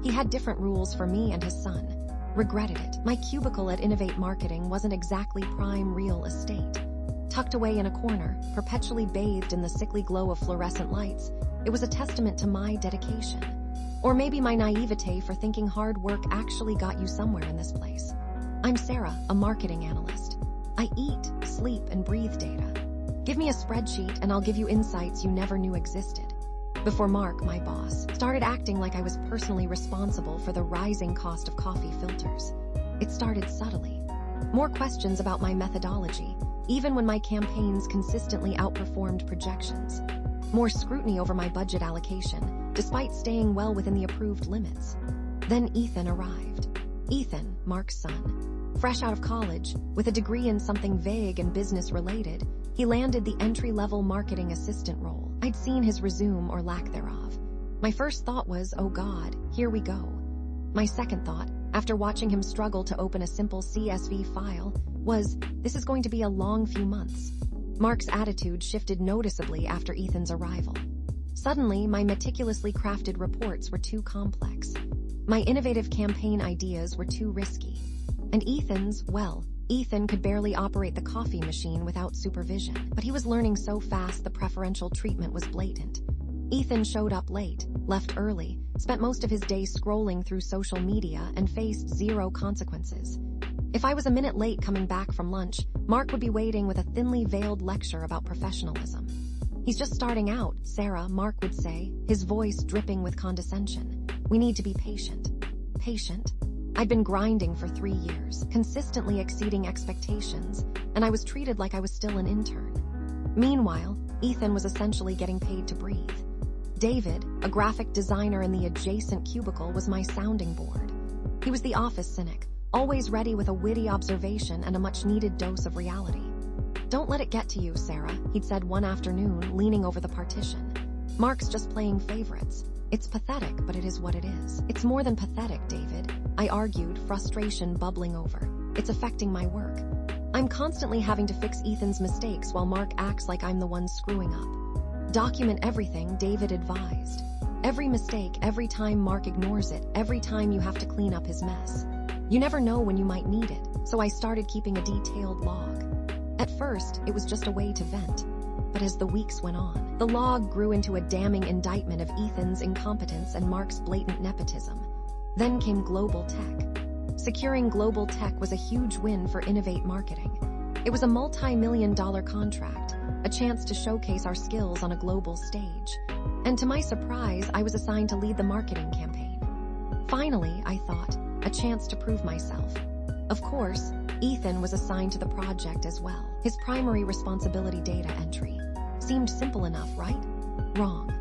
He had different rules for me and his son. Regretted it. My cubicle at Innovate Marketing wasn't exactly prime real estate. Tucked away in a corner, perpetually bathed in the sickly glow of fluorescent lights, it was a testament to my dedication. Or maybe my naivete for thinking hard work actually got you somewhere in this place. I'm Sarah, a marketing analyst. I eat, sleep, and breathe data. Give me a spreadsheet and I'll give you insights you never knew existed. Before Mark, my boss, started acting like I was personally responsible for the rising cost of coffee filters. It started subtly. More questions about my methodology, even when my campaigns consistently outperformed projections. More scrutiny over my budget allocation, despite staying well within the approved limits. Then Ethan arrived. Ethan, Mark's son. Fresh out of college, with a degree in something vague and business-related, he landed the entry-level marketing assistant role. I'd seen his resume or lack thereof. My first thought was, oh God, here we go. My second thought, after watching him struggle to open a simple CSV file, was, this is going to be a long few months. Mark's attitude shifted noticeably after Ethan's arrival. Suddenly, my meticulously crafted reports were too complex. My innovative campaign ideas were too risky. And Ethan's, well, Ethan could barely operate the coffee machine without supervision, but he was learning so fast the preferential treatment was blatant. Ethan showed up late, left early, spent most of his day scrolling through social media, and faced zero consequences. If I was a minute late coming back from lunch, Mark would be waiting with a thinly veiled lecture about professionalism. He's just starting out, Sarah, Mark would say, his voice dripping with condescension. We need to be patient. Patient? I'd been grinding for 3 years, consistently exceeding expectations, and I was treated like I was still an intern. Meanwhile, Ethan was essentially getting paid to breathe. David, a graphic designer in the adjacent cubicle, was my sounding board. He was the office cynic, always ready with a witty observation and a much-needed dose of reality. Don't let it get to you, Sarah, he'd said one afternoon, leaning over the partition. Mark's just playing favorites. It's pathetic, but it is what it is. It's more than pathetic, David, I argued, frustration bubbling over. It's affecting my work. I'm constantly having to fix Ethan's mistakes while Mark acts like I'm the one screwing up. Document everything, David advised. Every mistake, every time Mark ignores it, every time you have to clean up his mess. You never know when you might need it, so I started keeping a detailed log. At first, it was just a way to vent. But as the weeks went on, the log grew into a damning indictment of Ethan's incompetence and Mark's blatant nepotism. Then came global tech. Securing global tech was a huge win for Innovate Marketing. It was a multi-million-dollar contract, a chance to showcase our skills on a global stage. And to my surprise, I was assigned to lead the marketing campaign. Finally, I thought, a chance to prove myself. Of course, Ethan was assigned to the project as well. His primary responsibility, data entry. Seemed simple enough, right? Wrong.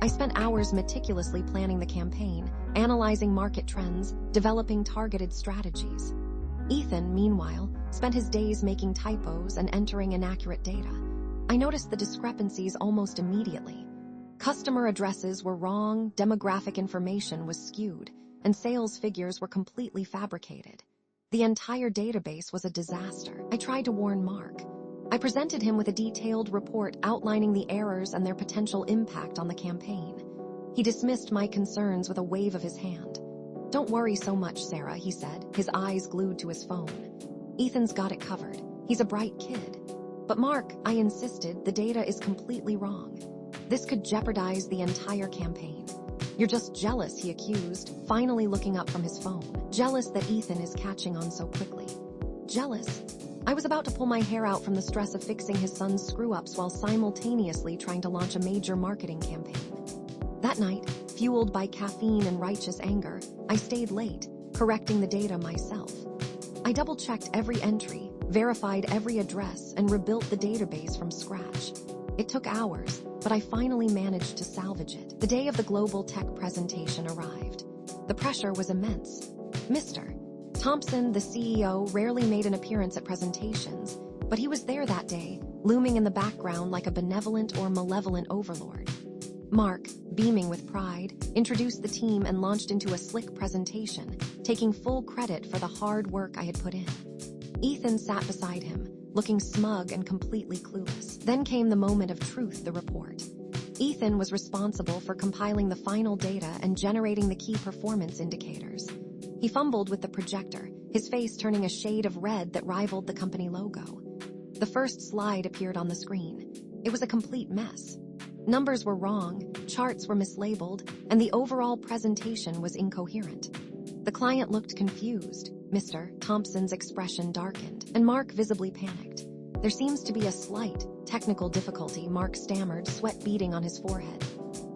I spent hours meticulously planning the campaign, analyzing market trends, developing targeted strategies. Ethan, meanwhile, spent his days making typos and entering inaccurate data. I noticed the discrepancies almost immediately. Customer addresses were wrong, demographic information was skewed, and sales figures were completely fabricated. The entire database was a disaster. I tried to warn Mark. I presented him with a detailed report outlining the errors and their potential impact on the campaign. He dismissed my concerns with a wave of his hand. Don't worry so much, Sarah, he said, his eyes glued to his phone. Ethan's got it covered. He's a bright kid. But Mark, I insisted, the data is completely wrong. This could jeopardize the entire campaign. You're just jealous, he accused, finally looking up from his phone. Jealous that Ethan is catching on so quickly. Jealous? I was about to pull my hair out from the stress of fixing his son's screw-ups while simultaneously trying to launch a major marketing campaign. That night, fueled by caffeine and righteous anger, I stayed late, correcting the data myself. I double-checked every entry, verified every address, and rebuilt the database from scratch. It took hours, but I finally managed to salvage it. The day of the global tech presentation arrived. The pressure was immense. Mr. Thompson, the CEO, rarely made an appearance at presentations, but he was there that day, looming in the background like a benevolent or malevolent overlord. Mark, beaming with pride, introduced the team and launched into a slick presentation, taking full credit for the hard work I had put in. Ethan sat beside him, looking smug and completely clueless. Then came the moment of truth, the report. Ethan was responsible for compiling the final data and generating the key performance indicators. He fumbled with the projector, his face turning a shade of red that rivaled the company logo. The first slide appeared on the screen. It was a complete mess. Numbers were wrong, charts were mislabeled, and the overall presentation was incoherent. The client looked confused. Mr. Thompson's expression darkened, and Mark visibly panicked. "There seems to be a slight technical difficulty," Mark stammered, sweat beading on his forehead.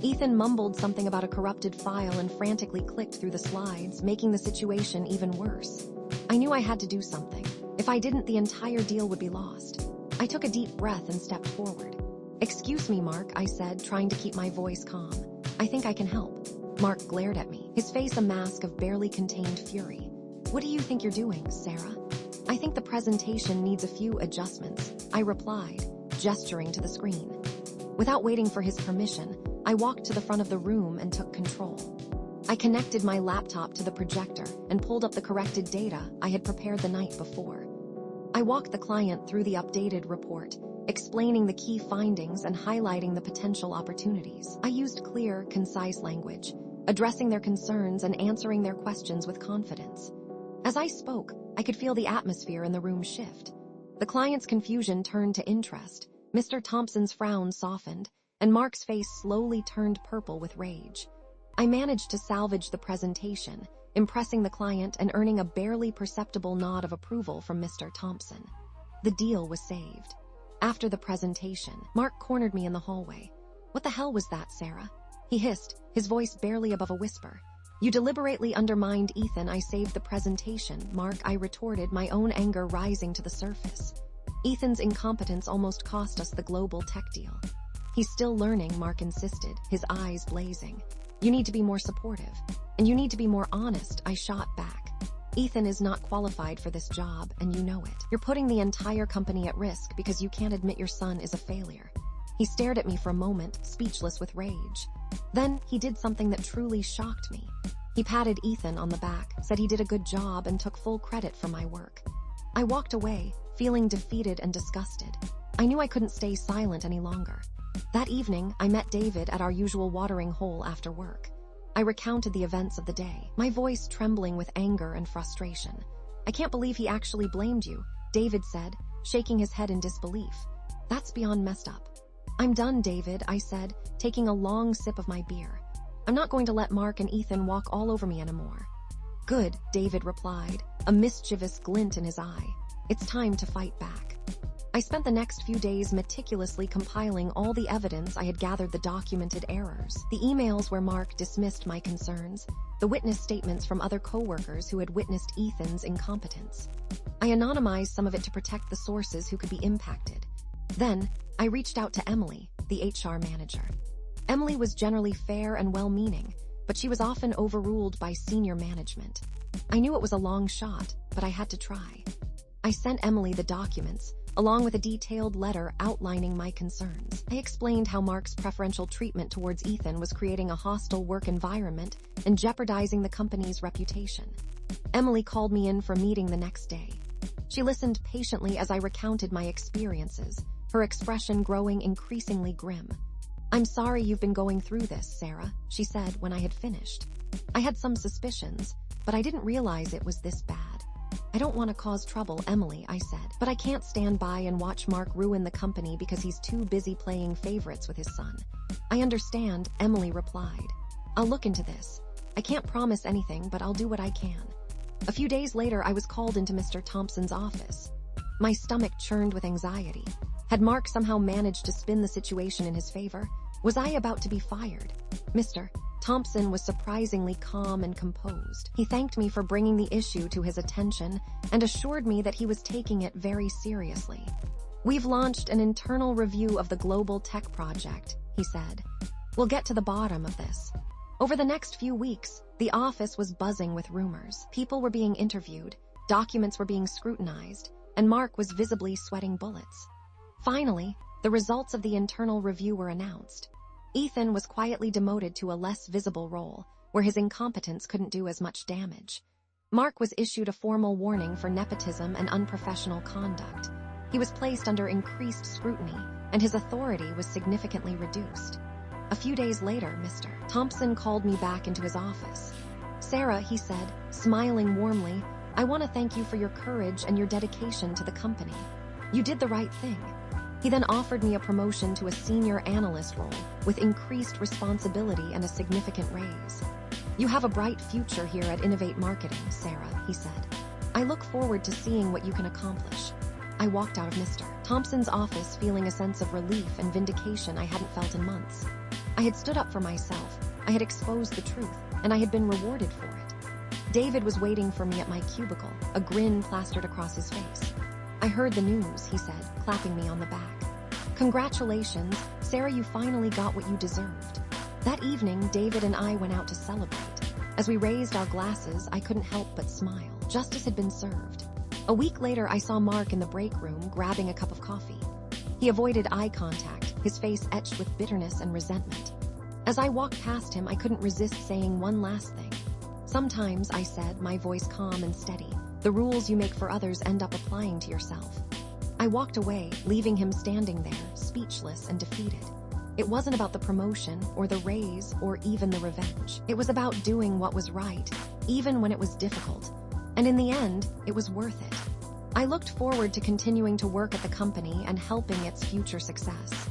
Ethan mumbled something about a corrupted file and frantically clicked through the slides, making the situation even worse. I knew I had to do something. If I didn't, the entire deal would be lost. I took a deep breath and stepped forward. "Excuse me, Mark," I said, trying to keep my voice calm. "I think I can help." Mark glared at me, his face a mask of barely contained fury. "What do you think you're doing, Sarah?" "I think the presentation needs a few adjustments," I replied, gesturing to the screen. Without waiting for his permission, I walked to the front of the room and took control. I connected my laptop to the projector and pulled up the corrected data I had prepared the night before. I walked the client through the updated report, explaining the key findings and highlighting the potential opportunities. I used clear, concise language, addressing their concerns and answering their questions with confidence. As I spoke, I could feel the atmosphere in the room shift. The client's confusion turned to interest, Mr. Thompson's frown softened, and Mark's face slowly turned purple with rage. I managed to salvage the presentation, impressing the client and earning a barely perceptible nod of approval from Mr. Thompson. The deal was saved. After the presentation, Mark cornered me in the hallway. "What the hell was that, Sarah?" he hissed, his voice barely above a whisper. "You deliberately undermined Ethan. I saved the presentation, Mark," I retorted, my own anger rising to the surface. "Ethan's incompetence almost cost us the global tech deal." "He's still learning," Mark insisted, his eyes blazing. "You need to be more supportive. And you need to be more honest," I shot back. "Ethan is not qualified for this job, and you know it. You're putting the entire company at risk because you can't admit your son is a failure." He stared at me for a moment, speechless with rage. Then he did something that truly shocked me. He patted Ethan on the back, said he did a good job, and took full credit for my work. I walked away, feeling defeated and disgusted. I knew I couldn't stay silent any longer. That evening, I met David at our usual watering hole after work. I recounted the events of the day, my voice trembling with anger and frustration. "I can't believe he actually blamed you," David said, shaking his head in disbelief. "That's beyond messed up." "I'm done, David," I said, taking a long sip of my beer. "I'm not going to let Mark and Ethan walk all over me anymore." "Good," David replied, a mischievous glint in his eye. "It's time to fight back." I spent the next few days meticulously compiling all the evidence I had gathered, the documented errors, the emails where Mark dismissed my concerns, the witness statements from other coworkers who had witnessed Ethan's incompetence. I anonymized some of it to protect the sources who could be impacted. Then, I reached out to Emily, the HR manager. Emily was generally fair and well-meaning, but she was often overruled by senior management. I knew it was a long shot, but I had to try. I sent Emily the documents, along with a detailed letter outlining my concerns. I explained how Mark's preferential treatment towards Ethan was creating a hostile work environment and jeopardizing the company's reputation. Emily called me in for a meeting the next day. She listened patiently as I recounted my experiences, her expression growing increasingly grim. "I'm sorry you've been going through this, Sarah," she said when I had finished. "I had some suspicions, but I didn't realize it was this bad." "I don't want to cause trouble, Emily," I said, "but I can't stand by and watch Mark ruin the company because he's too busy playing favorites with his son." "I understand," Emily replied. "I'll look into this. I can't promise anything, but I'll do what I can." A few days later, I was called into Mr. Thompson's office. My stomach churned with anxiety. Had Mark somehow managed to spin the situation in his favor? Was I about to be fired? Mr. Thompson was surprisingly calm and composed. He thanked me for bringing the issue to his attention and assured me that he was taking it very seriously. "We've launched an internal review of the global tech project," he said. "We'll get to the bottom of this." Over the next few weeks, the office was buzzing with rumors. People were being interviewed, documents were being scrutinized, and Mark was visibly sweating bullets. Finally, the results of the internal review were announced. Ethan was quietly demoted to a less visible role, where his incompetence couldn't do as much damage. Mark was issued a formal warning for nepotism and unprofessional conduct. He was placed under increased scrutiny, and his authority was significantly reduced. A few days later, Mr. Thompson called me back into his office. "Sarah," he said, smiling warmly, "I want to thank you for your courage and your dedication to the company. You did the right thing." He then offered me a promotion to a senior analyst role with increased responsibility and a significant raise. "You have a bright future here at Innovate Marketing, Sarah," he said. "I look forward to seeing what you can accomplish." I walked out of Mr. Thompson's office feeling a sense of relief and vindication I hadn't felt in months. I had stood up for myself, I had exposed the truth, and I had been rewarded for it. David was waiting for me at my cubicle, a grin plastered across his face. "I heard the news," he said, clapping me on the back. "Congratulations, Sarah, you finally got what you deserved." That evening, David and I went out to celebrate. As we raised our glasses, I couldn't help but smile. Justice had been served. A week later, I saw Mark in the break room grabbing a cup of coffee. He avoided eye contact, his face etched with bitterness and resentment. As I walked past him, I couldn't resist saying one last thing. "Sometimes," I said, my voice calm and steady, "the rules you make for others end up applying to yourself." I walked away, leaving him standing there, speechless and defeated. It wasn't about the promotion, or the raise, or even the revenge. It was about doing what was right, even when it was difficult. And in the end, it was worth it. I looked forward to continuing to work at the company and helping its future success.